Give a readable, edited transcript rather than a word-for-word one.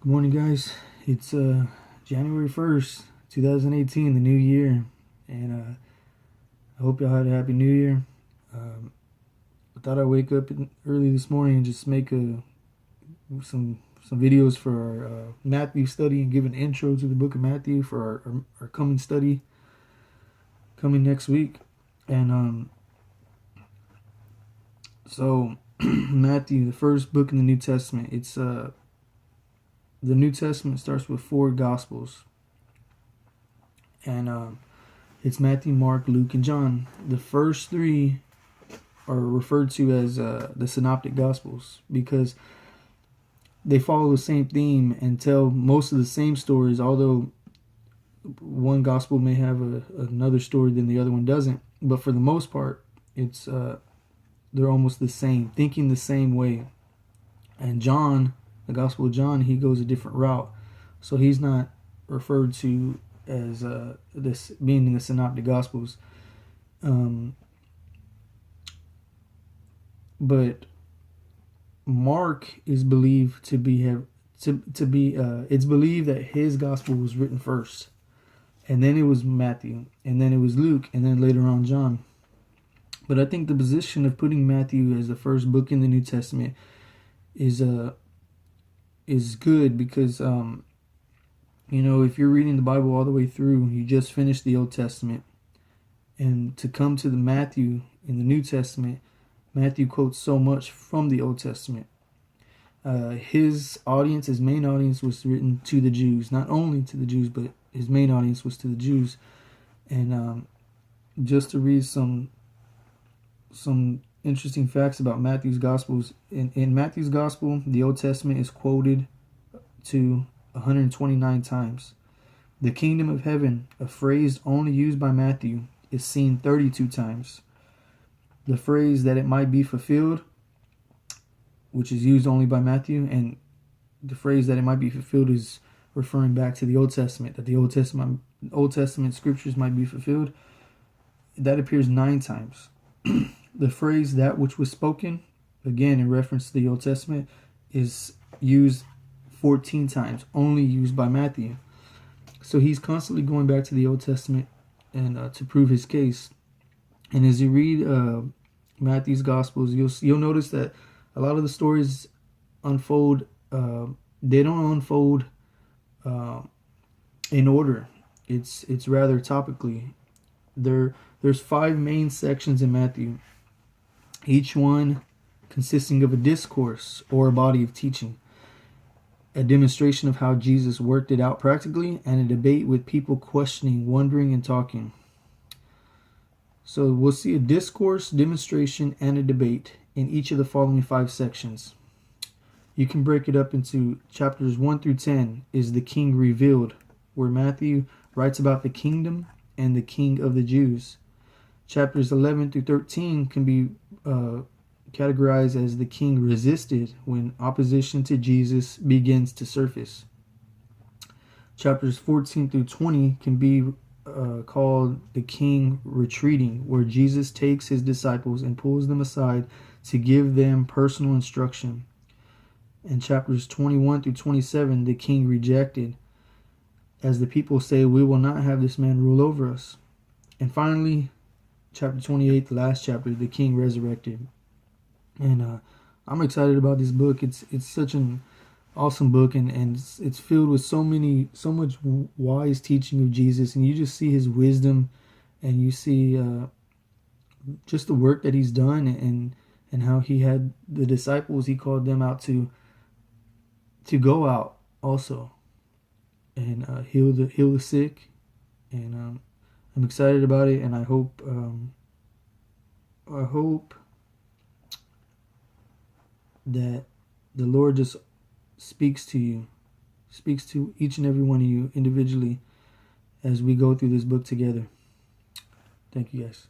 Good morning, guys. It's January 1st, 2018, the new year, and I hope y'all had a happy new year. I thought I'd wake up early this morning and just make some videos for our Matthew study and give an intro to the book of Matthew for our coming study coming next week. And so Matthew, the first book in the New Testament, it's the New Testament starts with 4 Gospels, and it's Matthew, Mark, Luke, and John. The first 3 are referred to as the Synoptic Gospels because they follow the same theme and tell most of the same stories, although one Gospel may have another story than the other one doesn't. But for the most part, it's they're almost the same, thinking the same way. And John, the Gospel of John, he goes a different route, so he's not referred to as this being in the Synoptic Gospels. But Mark is believed to be it's believed that his gospel was written first, and then it was Matthew, and then it was Luke, and then later on John. But I think the position of putting Matthew as the first book in the New Testament is good because if you're reading the Bible all the way through, you just finished the Old Testament, and to come to the Matthew in the New Testament, Matthew quotes so much from the Old Testament. His main audience was written to the Jews, not only to the Jews, but his main audience was to the Jews. And just to read some interesting facts about Matthew's Gospels. In Matthew's Gospel, the Old Testament is quoted to 129 times. The kingdom of heaven, a phrase only used by Matthew, is seen 32 times. The phrase that it might be fulfilled, which is used only by Matthew, and the phrase that it might be fulfilled is referring back to the Old Testament, that the Old Testament scriptures might be fulfilled. That appears 9 times. The phrase that which was spoken, again in reference to the Old Testament, is used 14 times, only used by Matthew. So he's constantly going back to the Old Testament and to prove his case. And as you read Matthew's Gospels, you'll notice that a lot of the stories unfold. They don't unfold in order. It's rather topically. There's 5 main sections in Matthew, each one consisting of a discourse or a body of teaching, a demonstration of how Jesus worked it out practically, and a debate with people questioning, wondering, and talking. So we'll see a discourse, demonstration, and a debate in each of the following 5 sections. You can break it up into chapters 1 through 10 is the King revealed, where Matthew writes about the kingdom and the King of the Jews. Chapters 11 through 13 can be categorized as the King resisted, when opposition to Jesus begins to surface. Chapters 14 through 20 can be called the King retreating, where Jesus takes his disciples and pulls them aside to give them personal instruction. And chapters 21 through 27, the King rejected, as the people say, "We will not have this man rule over us." And finally, chapter 28, the last chapter, the King resurrected. And I'm excited about this book. It's such an awesome book, and it's filled with so much wise teaching of Jesus, and you just see his wisdom, and you see just the work that he's done, and how he had the disciples, he called them out to go out also and heal the sick. And I'm excited about it, and I hope that the Lord just speaks to each and every one of you individually as we go through this book together. Thank you, guys.